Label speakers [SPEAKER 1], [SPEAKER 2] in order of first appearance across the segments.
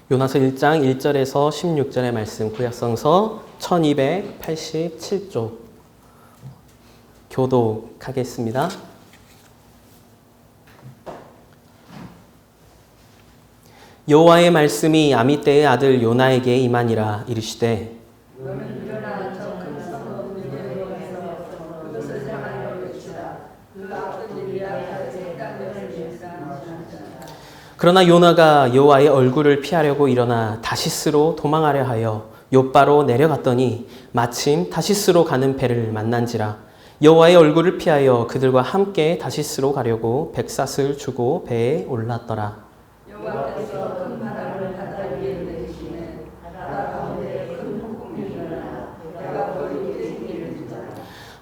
[SPEAKER 1] 요나서 1장 1절에서 16절의 말씀, 구약성서 1287쪽 교독하겠습니다. 여호와의 말씀이 아미떼의 아들 요나에게 임하니라. 이르시되
[SPEAKER 2] 너는 일어나 저 큰 성읍 느네웨에서 그것을 향하여 외치라. 그가 어떤 일이라 하여 색당을 일삼으시라.
[SPEAKER 1] 그러나 요나가 여호와의 얼굴을 피하려고 일어나 다시스로 도망하려 하여 욥바로 내려갔더니 마침 다시스로 가는 배를 만난지라. 여호와의 얼굴을 피하여 그들과 함께 다시스로 가려고 백삿을 주고 배에 올랐더라.
[SPEAKER 2] 여호와께서 큰 바람을 바다 위에 내리시매 바다 가운데 큰 폭풍이 일어나 배가 멀리 땡기는 줄.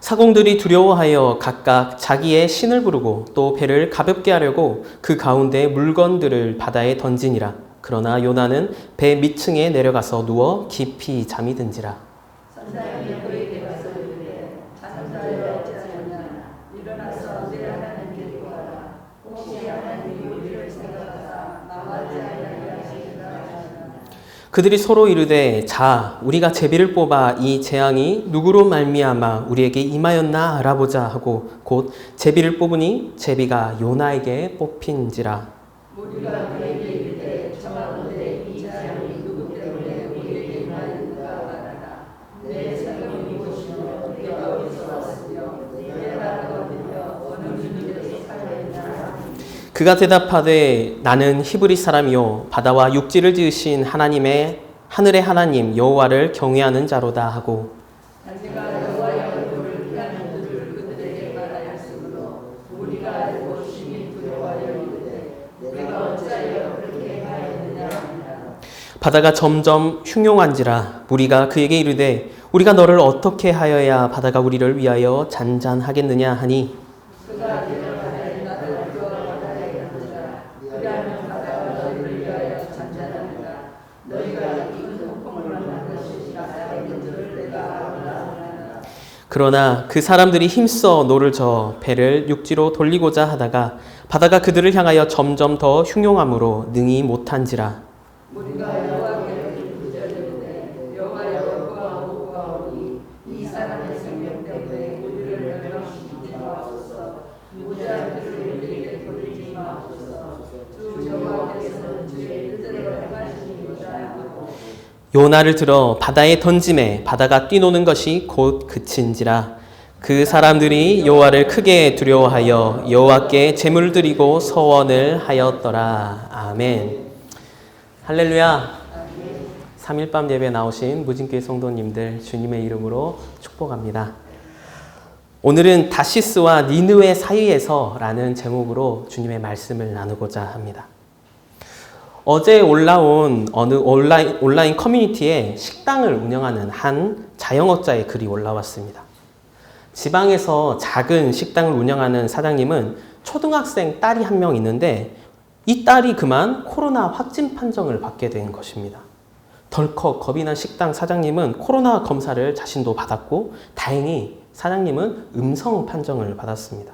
[SPEAKER 1] 사공들이 두려워하여 각각 자기의 신을 부르고 또 배를 가볍게 하려고 그 가운데 물건들을 바다에 던지니라. 그러나 요나는 배 밑층에 내려가서 누워 깊이 잠이 든지라.
[SPEAKER 2] 선자님이 그에게 가서 이르되 잠자여 어찌하느냐. 일어나서 내 하나님께 구하라. 혹시 하나님이 우리를 생각하사 망하지 아니하게 하시리라 하시나.
[SPEAKER 1] 그들이 서로 이르되 자 우리가 제비를 뽑아 이 재앙이 누구로 말미암아 우리에게 임하였나 알아보자 하고 곧 제비를 뽑으니 제비가 요나에게 뽑힌지라.
[SPEAKER 2] 우리가 그에게 이르되 청하건대 이 재앙이 누구 때문에 우리에게 임하였는가 말하라. 내 생각이 무엇이며 내가 어디서 왔으며 내 나라가 어디며 어느 민족에서 살아있나.
[SPEAKER 1] 그가 대답하되 나는 히브리 사람이요 바다와 육지를 지으신 하늘의 하나님 여호와를 경외하는 자로다 하고
[SPEAKER 2] 내가 여호와의 얼굴을 피하는 줄을 그들에게 말하였으므로 우리가 알고 심히 두려워하여 이르되 내가 어찌하여 그렇게 하였느냐 하니라.
[SPEAKER 1] 바다가 점점 흉용한지라. 무리가 그에게 이르되 우리가 너를 어떻게 하여야 바다가 우리를 위하여 잔잔하겠느냐 하니
[SPEAKER 2] 그가 대답하되 나도 그와 바다에 있느니라. 그리하면 바다가 너희를 위하여 잔잔하리라. 너희가 이 큰 폭풍을 만난 것이 나타있는 줄을 내가 알아라 하나.
[SPEAKER 1] 그러나 그 사람들이 힘써 노를 저어 배를 육지로 돌리고자 하다가 바다가 그들을 향하여 점점 더 흉용함으로 능히 못한지라.
[SPEAKER 2] 우리가 여호와께 부르짖으되 여호와여 구하오니 이 사람의 생명 때문에 우리를 멸망시키지 마옵소서. 무지한 그를 우리에게 돌리지 마옵소서. 주 여호와께서는 주의 뜻대로 행하시니이다 하고.
[SPEAKER 1] 요나를 들어 바다에 던짐에 바다가 뛰노는 것이 곧 그친지라. 그 사람들이 여호와를 크게 두려워하여 여호와께 제물을 드리고 서원을 하였더라. 아멘. 할렐루야. 3일밤 예배 나오신 무진교회 성도님들 주님의 이름으로 축복합니다. 오늘은 다시스와 니느웨 사이에서 라는 제목으로 주님의 말씀을 나누고자 합니다. 어제 올라온 어느 온라인 커뮤니티에 식당을 운영하는 한 자영업자의 글이 올라왔습니다. 지방에서 작은 식당을 운영하는 사장님은 초등학생 딸이 한 명 있는데 이 딸이 그만 코로나 확진 판정을 받게 된 것입니다. 덜컥 겁이 난 식당 사장님은 코로나 검사를 자신도 받았고 다행히 사장님은 음성 판정을 받았습니다.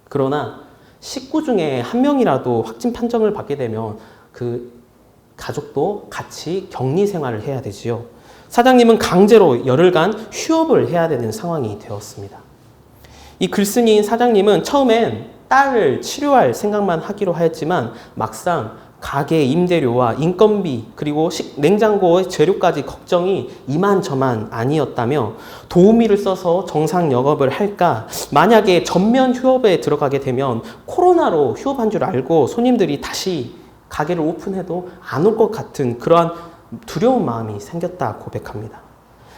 [SPEAKER 1] 그러나 식구 중에 한 명이라도 확진 판정을 받게 되면 그 가족도 같이 격리 생활을 해야 되지요. 사장님은 강제로 열흘간 휴업을 해야 되는 상황이 되었습니다. 이 글쓴이인 사장님은 처음엔 딸을 치료할 생각만 하기로 하였지만 막상 가게 임대료와 인건비 그리고 냉장고의 재료까지 걱정이 이만저만 아니었다며 도우미를 써서 정상 영업을 할까, 만약에 전면 휴업에 들어가게 되면 코로나로 휴업한 줄 알고 손님들이 다시 가게를 오픈해도 안 올 것 같은 그러한 두려운 마음이 생겼다 고백합니다.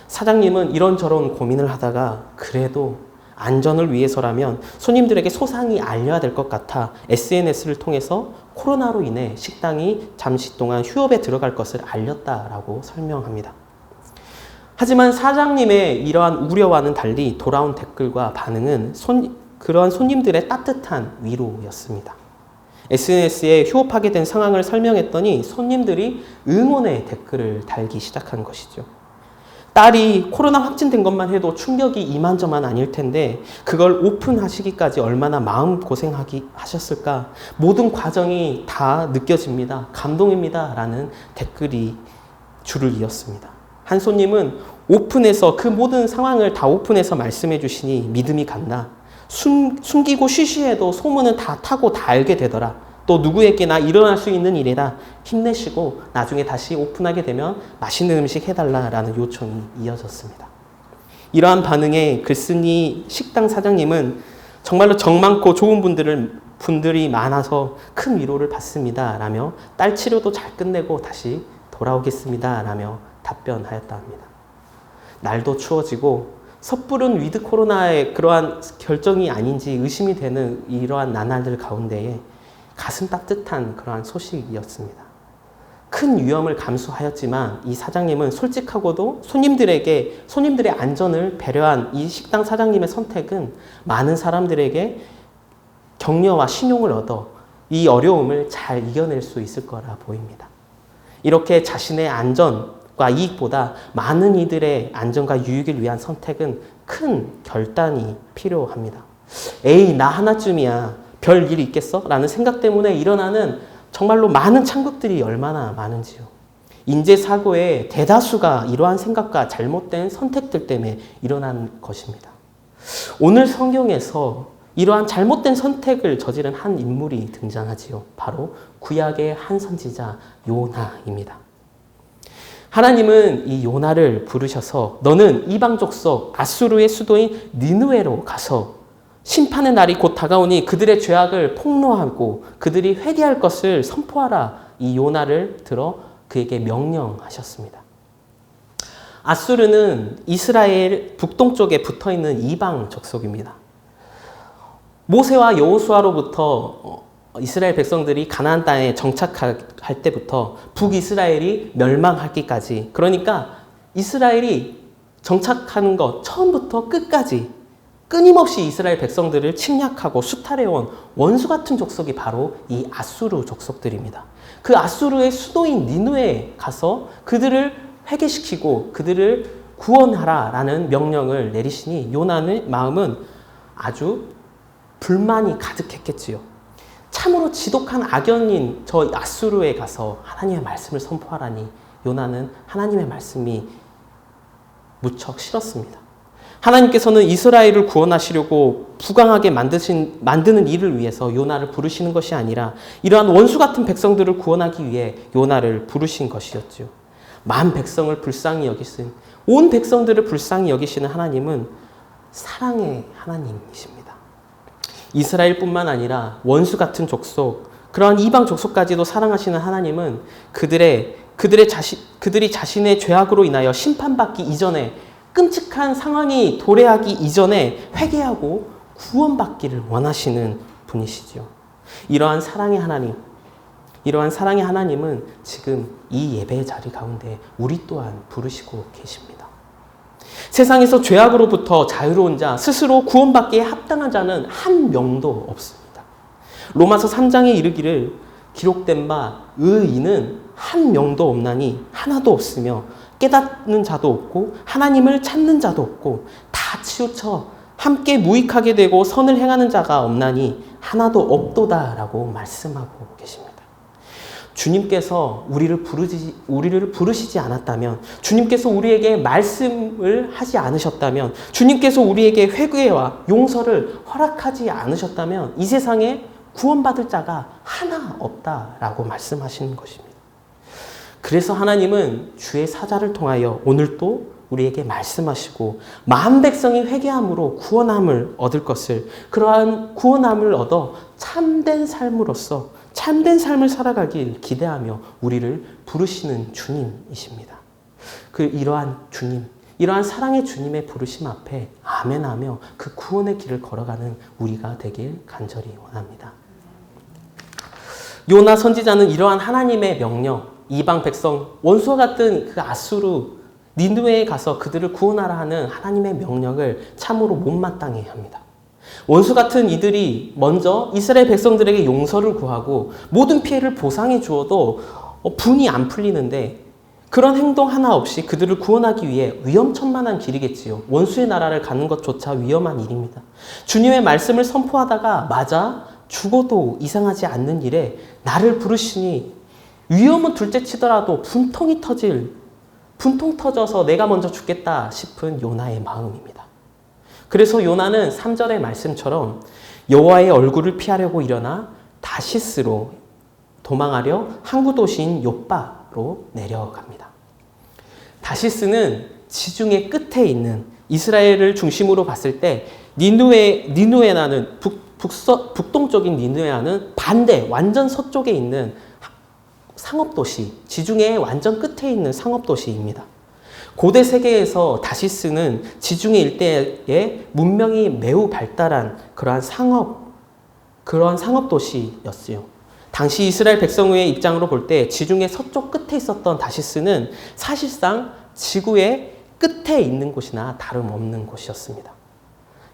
[SPEAKER 1] 사장님은 이런저런 고민을 하다가 그래도 안전을 위해서라면 손님들에게 소상히 알려야 될 것 같아 SNS를 통해서 코로나로 인해 식당이 잠시 동안 휴업에 들어갈 것을 알렸다라고 설명합니다. 하지만 사장님의 이러한 우려와는 달리 돌아온 댓글과 반응은 그러한 손님들의 따뜻한 위로였습니다. SNS에 휴업하게 된 상황을 설명했더니 손님들이 응원의 댓글을 달기 시작한 것이죠. 딸이 코로나 확진된 것만 해도 충격이 이만저만 아닐 텐데 그걸 오픈하시기까지 얼마나 마음고생하기 하셨을까. 모든 과정이 다 느껴집니다. 감동입니다. 라는 댓글이 줄을 이었습니다. 한 손님은 오픈해서 그 모든 상황을 다 오픈해서 말씀해 주시니 믿음이 간다. 숨기고 쉬쉬해도 소문은 다 타고 다 알게 되더라. 또 누구에게나 일어날 수 있는 일이라 힘내시고 나중에 다시 오픈하게 되면 맛있는 음식 해달라라는 요청이 이어졌습니다. 이러한 반응에 글쓴이 식당 사장님은 정말로 정 많고 좋은 분들이 많아서 큰 위로를 받습니다. 라며 딸 치료도 잘 끝내고 다시 돌아오겠습니다. 라며 답변하였다 합니다. 날도 추워지고 섣부른 위드 코로나의 그러한 결정이 아닌지 의심이 되는 이러한 나날들 가운데에 가슴 따뜻한 그러한 소식이었습니다. 큰 위험을 감수하였지만 이 사장님은 솔직하고도 손님들의 안전을 배려한 이 식당 사장님의 선택은 많은 사람들에게 격려와 신용을 얻어 이 어려움을 잘 이겨낼 수 있을 거라 보입니다. 이렇게 자신의 안전과 이익보다 많은 이들의 안전과 유익을 위한 선택은 큰 결단이 필요합니다. 에이, 나 하나쯤이야. 별 일이 있겠어? 라는 생각 때문에 일어나는 정말로 많은 창극들이 얼마나 많은지요. 인재사고의 대다수가 이러한 생각과 잘못된 선택들 때문에 일어난 것입니다. 오늘 성경에서 이러한 잘못된 선택을 저지른 한 인물이 등장하지요. 바로 구약의 한 선지자 요나입니다. 하나님은 이 요나를 부르셔서 너는 이방 족속 아수르의 수도인 니느웨로 가서 심판의 날이 곧 다가오니 그들의 죄악을 폭로하고 그들이 회개할 것을 선포하라. 이 요나를 들어 그에게 명령하셨습니다. 아수르는 이스라엘 북동쪽에 붙어있는 이방 족속입니다. 모세와 여호수아로부터 이스라엘 백성들이 가나안 땅에 정착할 때부터 북이스라엘이 멸망하기까지, 그러니까 이스라엘이 정착하는 것 처음부터 끝까지 끊임없이 이스라엘 백성들을 침략하고 수탈해온 원수 같은 족속이 바로 이 아수르 족속들입니다. 그 아수르의 수도인 니느웨에 가서 그들을 회개시키고 그들을 구원하라라는 명령을 내리시니 요나의 마음은 아주 불만이 가득했겠지요. 참으로 지독한 악연인 저 아수르에 가서 하나님의 말씀을 선포하라니 요나는 하나님의 말씀이 무척 싫었습니다. 하나님께서는 이스라엘을 구원하시려고 부강하게 만드는 일을 위해서 요나를 부르시는 것이 아니라 이러한 원수 같은 백성들을 구원하기 위해 요나를 부르신 것이었죠. 만 백성을 불쌍히 여기신, 온 백성들을 불쌍히 여기시는 하나님은 사랑의 하나님이십니다. 이스라엘뿐만 아니라 원수 같은 족속, 그러한 이방 족속까지도 사랑하시는 하나님은 그들이 자신의 죄악으로 인하여 심판받기 이전에 끔찍한 상황이 도래하기 이전에 회개하고 구원받기를 원하시는 분이시죠. 이러한 사랑의 하나님은 지금 이 예배의 자리 가운데 우리 또한 부르시고 계십니다. 세상에서 죄악으로부터 자유로운 자, 스스로 구원받기에 합당한 자는 한 명도 없습니다. 로마서 3장에 이르기를 기록된 바 의인은 한 명도 없나니 하나도 없으며 깨닫는 자도 없고 하나님을 찾는 자도 없고 다 치우쳐 함께 무익하게 되고 선을 행하는 자가 없나니 하나도 없도다라고 말씀하고 계십니다. 주님께서 우리를 부르시지 않았다면, 주님께서 우리에게 말씀을 하지 않으셨다면, 주님께서 우리에게 회개와 용서를 허락하지 않으셨다면 이 세상에 구원받을 자가 하나 없다라고 말씀하시는 것입니다. 그래서 하나님은 주의 사자를 통하여 오늘도 우리에게 말씀하시고 만 백성이 회개함으로 구원함을 얻을 것을, 그러한 구원함을 얻어 참된 삶으로서 참된 삶을 살아가길 기대하며 우리를 부르시는 주님이십니다. 이러한 사랑의 주님의 부르심 앞에 아멘하며 그 구원의 길을 걸어가는 우리가 되길 간절히 원합니다. 요나 선지자는 이러한 하나님의 명령, 이방 백성, 원수와 같은 그 아수르, 니느웨에 가서 그들을 구원하라 하는 하나님의 명령을 참으로 못마땅해 합니다. 원수 같은 이들이 먼저 이스라엘 백성들에게 용서를 구하고 모든 피해를 보상해 주어도 분이 안 풀리는데 그런 행동 하나 없이 그들을 구원하기 위해 위험천만한 길이겠지요. 원수의 나라를 가는 것조차 위험한 일입니다. 주님의 말씀을 선포하다가 맞아 죽어도 이상하지 않는 일에 나를 부르시니 위험은 둘째치더라도 분통 터져서 내가 먼저 죽겠다 싶은 요나의 마음입니다. 그래서 요나는 3절의 말씀처럼 여호와의 얼굴을 피하려고 일어나 다시스로 도망하려 항구 도시인 욥바로 내려갑니다. 다시스는 지중해 끝에 있는 이스라엘을 중심으로 봤을 때 니누에라는 북동적인 니누에라는 반대 완전 서쪽에 있는 상업도시, 지중해의 완전 끝에 있는 상업도시입니다. 고대 세계에서 다시스는 지중해 일대의 문명이 매우 발달한 그러한 상업도시였어요. 당시 이스라엘 백성의 입장으로 볼 때 지중해 서쪽 끝에 있었던 다시스는 사실상 지구의 끝에 있는 곳이나 다름없는 곳이었습니다.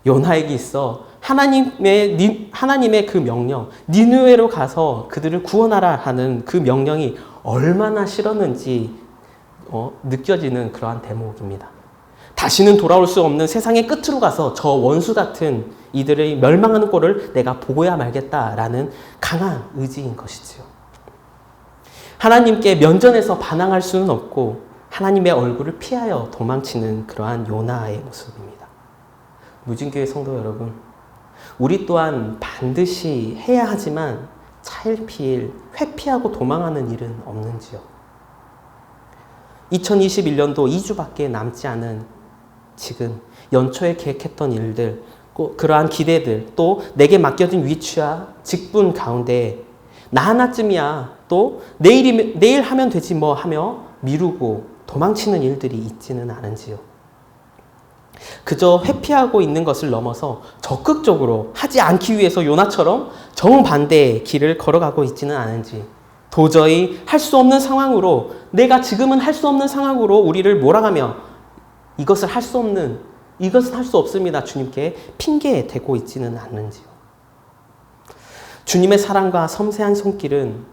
[SPEAKER 1] 요나에게 있어 하나님의 그 명령, 니느웨로 가서 그들을 구원하라 하는 그 명령이 얼마나 싫었는지 느껴지는 그러한 대목입니다. 다시는 돌아올 수 없는 세상의 끝으로 가서 저 원수 같은 이들의 멸망하는 꼴을 내가 보고야 말겠다라는 강한 의지인 것이지요. 하나님께 면전에서 반항할 수는 없고 하나님의 얼굴을 피하여 도망치는 그러한 요나의 모습입니다. 무진교회 성도 여러분, 우리 또한 반드시 해야 하지만 차일피일 회피하고 도망하는 일은 없는지요? 2021년도 2주밖에 남지 않은 지금 연초에 계획했던 일들, 그러한 기대들, 또 내게 맡겨진 위치와 직분 가운데 나 하나쯤이야 또 내일 하면 되지 뭐 하며 미루고 도망치는 일들이 있지는 않은지요. 그저 회피하고 있는 것을 넘어서 적극적으로 하지 않기 위해서 요나처럼 정반대의 길을 걸어가고 있지는 않은지, 도저히 할 수 없는 상황으로, 내가 지금은 할 수 없는 상황으로 우리를 몰아가며 이것은 할 수 없습니다 주님께 핑계 대고 있지는 않는지요. 주님의 사랑과 섬세한 손길은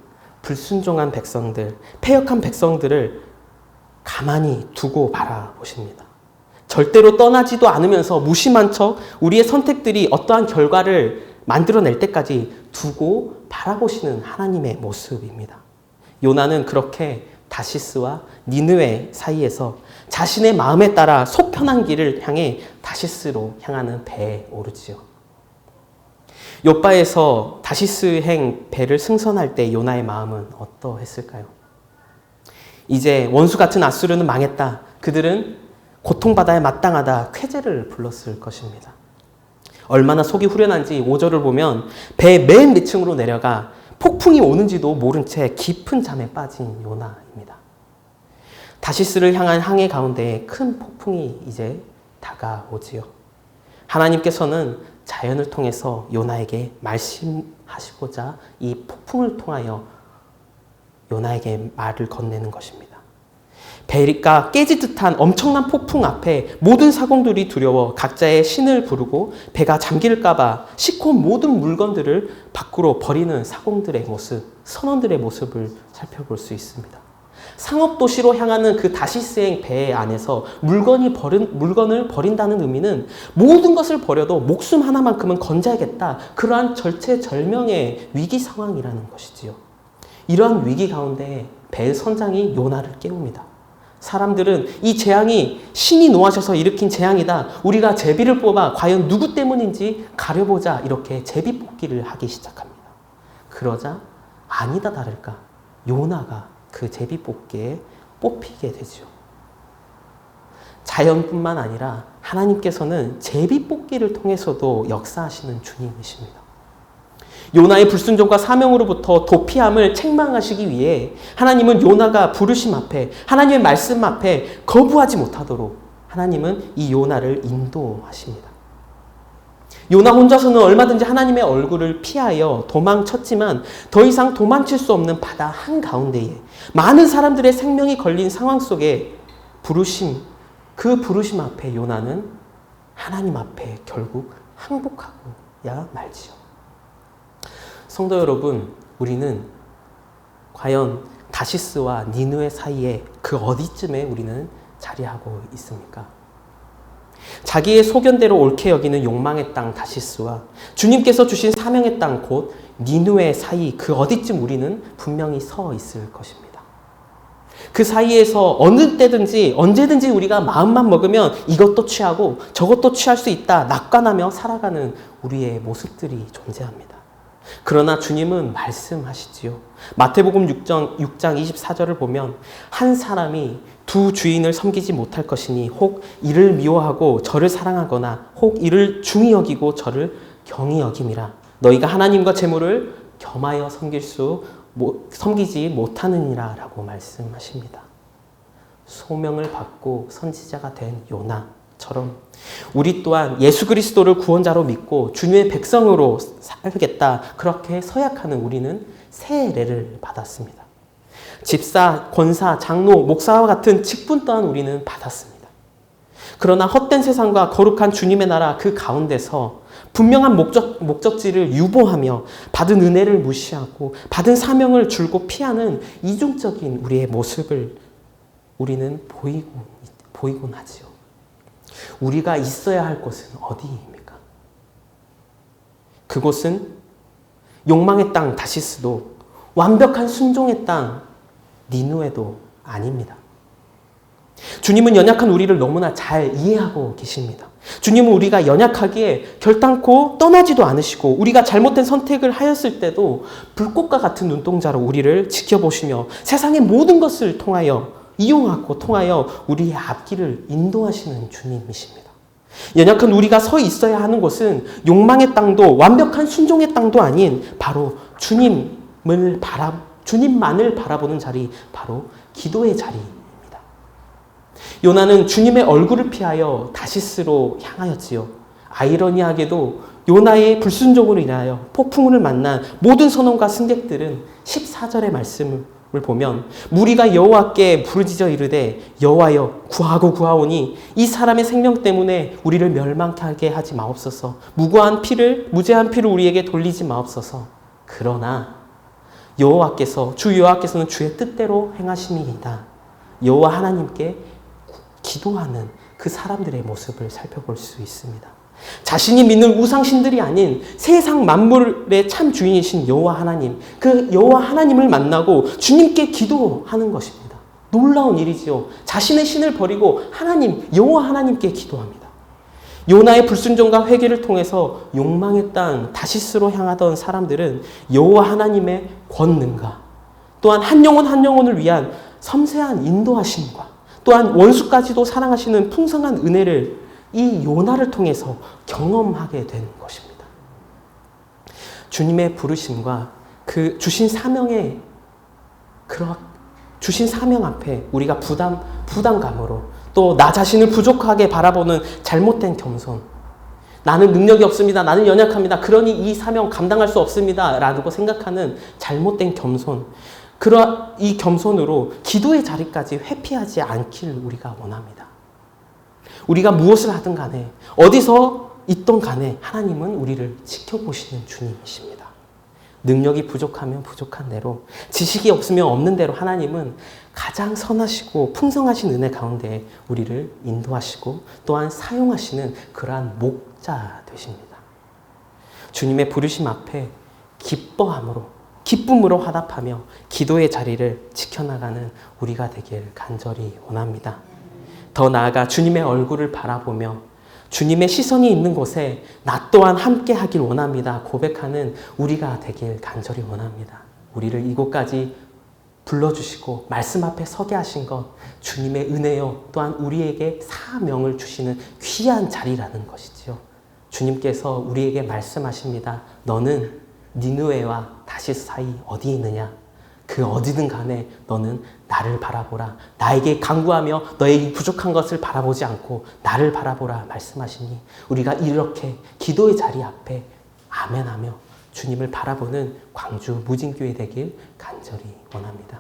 [SPEAKER 1] 불순종한 백성들, 패역한 백성들을 가만히 두고 바라보십니다. 절대로 떠나지도 않으면서 무심한 척 우리의 선택들이 어떠한 결과를 만들어낼 때까지 두고 바라보시는 하나님의 모습입니다. 요나는 그렇게 다시스와 니느웨 사이에서 자신의 마음에 따라 속편한 길을 향해 다시스로 향하는 배에 오르지요. 욥바에서 다시스행 배를 승선할 때 요나의 마음은 어떠했을까요? 이제 원수 같은 아수르는 망했다. 그들은 고통받아야 마땅하다. 쾌재를 불렀을 것입니다. 얼마나 속이 후련한지 5절을 보면 배 맨 밑층으로 내려가 폭풍이 오는지도 모른 채 깊은 잠에 빠진 요나입니다. 다시스를 향한 항해 가운데 큰 폭풍이 이제 다가오지요. 하나님께서는 자연을 통해서 요나에게 말씀하시고자 이 폭풍을 통하여 요나에게 말을 건네는 것입니다. 배가 깨질 듯한 엄청난 폭풍 앞에 모든 사공들이 두려워 각자의 신을 부르고 배가 잠길까봐 싣고 온 모든 물건들을 밖으로 버리는 사공들의 모습, 선원들의 모습을 살펴볼 수 있습니다. 상업도시로 향하는 그 다시스행 배 안에서 물건을 버린다는 의미는 모든 것을 버려도 목숨 하나만큼은 건져야겠다. 그러한 절체절명의 위기 상황이라는 것이지요. 이러한 위기 가운데 배의 선장이 요나를 깨웁니다. 사람들은 이 재앙이 신이 노하셔서 일으킨 재앙이다. 우리가 제비를 뽑아 과연 누구 때문인지 가려보자. 이렇게 제비 뽑기를 하기 시작합니다. 그러자 아니다 다를까 요나가 그 제비 뽑기에 뽑히게 되죠. 자연뿐만 아니라 하나님께서는 제비 뽑기를 통해서도 역사하시는 주님이십니다. 요나의 불순종과 사명으로부터 도피함을 책망하시기 위해 하나님은 요나가 부르심 앞에, 하나님의 말씀 앞에 거부하지 못하도록 하나님은 이 요나를 인도하십니다. 요나 혼자서는 얼마든지 하나님의 얼굴을 피하여 도망쳤지만 더 이상 도망칠 수 없는 바다 한가운데에 많은 사람들의 생명이 걸린 상황 속에 그 부르심 앞에 요나는 하나님 앞에 결국 항복하고야 말지요. 성도 여러분, 우리는 과연 다시스와 니느웨 사이에 그 어디쯤에 우리는 자리하고 있습니까? 자기의 소견대로 옳게 여기는 욕망의 땅 다시스와 주님께서 주신 사명의 땅 곧 니느웨 사이 그 어디쯤 우리는 분명히 서 있을 것입니다. 그 사이에서 어느 때든지 언제든지 우리가 마음만 먹으면 이것도 취하고 저것도 취할 수 있다 낙관하며 살아가는 우리의 모습들이 존재합니다. 그러나 주님은 말씀하시지요. 마태복음 6장 24절을 보면 한 사람이 두 주인을 섬기지 못할 것이니 혹 이를 미워하고 저를 사랑하거나 혹 이를 중히 여기고 저를 경히 여김이라. 너희가 하나님과 재물을 겸하여 섬기지 못하느니라 라고 말씀하십니다. 소명을 받고 선지자가 된 요나처럼 우리 또한 예수 그리스도를 구원자로 믿고 주님의 백성으로 살겠다 그렇게 서약하는 우리는 세례를 받았습니다. 집사, 권사, 장로, 목사와 같은 직분 또한 우리는 받았습니다. 그러나 헛된 세상과 거룩한 주님의 나라 그 가운데서 분명한 목적지를 유보하며 받은 은혜를 무시하고 받은 사명을 줄곧 피하는 이중적인 우리의 모습을 우리는 보이곤 하지요. 우리가 있어야 할 곳은 어디입니까? 그곳은 욕망의 땅 다시스도 완벽한 순종의 땅 니느웨도 아닙니다. 주님은 연약한 우리를 너무나 잘 이해하고 계십니다. 주님은 우리가 연약하기에 결단코 떠나지도 않으시고 우리가 잘못된 선택을 하였을 때도 불꽃과 같은 눈동자로 우리를 지켜보시며 세상의 모든 것을 이용하고 우리의 앞길을 인도하시는 주님이십니다. 연약한 우리가 서 있어야 하는 곳은 욕망의 땅도 완벽한 순종의 땅도 아닌 바로 주님만을 바라보는 자리, 바로 기도의 자리입니다. 요나는 주님의 얼굴을 피하여 다시스로 향하였지요. 아이러니하게도 요나의 불순종으로 인하여 폭풍우를 만난 모든 선원과 승객들은 14절의 말씀을 보면 무리가 여호와께 부르짖어 이르되 여호와여 구하오니 이 사람의 생명 때문에 우리를 멸망하게 하지 마옵소서. 무죄한 피를 우리에게 돌리지 마옵소서. 그러나 주 여호와께서는 주의 뜻대로 행하심이니이다. 여호와 하나님께 기도하는 그 사람들의 모습을 살펴볼 수 있습니다. 자신이 믿는 우상신들이 아닌 세상 만물의 참 주인이신 여호와 하나님, 그 여호와 하나님을 만나고 주님께 기도하는 것입니다. 놀라운 일이지요. 자신의 신을 버리고 여호와 하나님께 기도합니다. 요나의 불순종과 회개를 통해서 욕망의 땅 다시스로 향하던 사람들은 여호와 하나님의 권능과 또한 한 영혼을 위한 섬세한 인도하심과 또한 원수까지도 사랑하시는 풍성한 은혜를 이 요나를 통해서 경험하게 된 것입니다. 주님의 부르심과 그 주신 사명 앞에 우리가 부담감으로 또 나 자신을 부족하게 바라보는 잘못된 겸손, 나는 능력이 없습니다. 나는 연약합니다. 그러니 이 사명 감당할 수 없습니다. 라고 생각하는 잘못된 겸손, 이 겸손으로 기도의 자리까지 회피하지 않기를 우리가 원합니다. 우리가 무엇을 하든 간에 어디서 있던 간에 하나님은 우리를 지켜보시는 주님이십니다. 능력이 부족하면 부족한 대로, 지식이 없으면 없는 대로 하나님은 가장 선하시고 풍성하신 은혜 가운데 우리를 인도하시고 또한 사용하시는 그러한 목자 되십니다. 주님의 부르심 앞에 기쁨으로 화답하며 기도의 자리를 지켜나가는 우리가 되길 간절히 원합니다. 더 나아가 주님의 얼굴을 바라보며 주님의 시선이 있는 곳에 나 또한 함께 하길 원합니다. 고백하는 우리가 되길 간절히 원합니다. 우리를 이곳까지 불러주시고 말씀 앞에 서게 하신 것 주님의 은혜요 또한 우리에게 사명을 주시는 귀한 자리라는 것이지요. 주님께서 우리에게 말씀하십니다. 너는 니느웨와 다시스 사이 어디 있느냐? 그 어디든 간에 너는 나를 바라보라. 나에게 간구하며 너의 부족한 것을 바라보지 않고 나를 바라보라 말씀하시니 우리가 이렇게 기도의 자리 앞에 아멘하며 주님을 바라보는 광주 무진교회 되길 간절히 원합니다.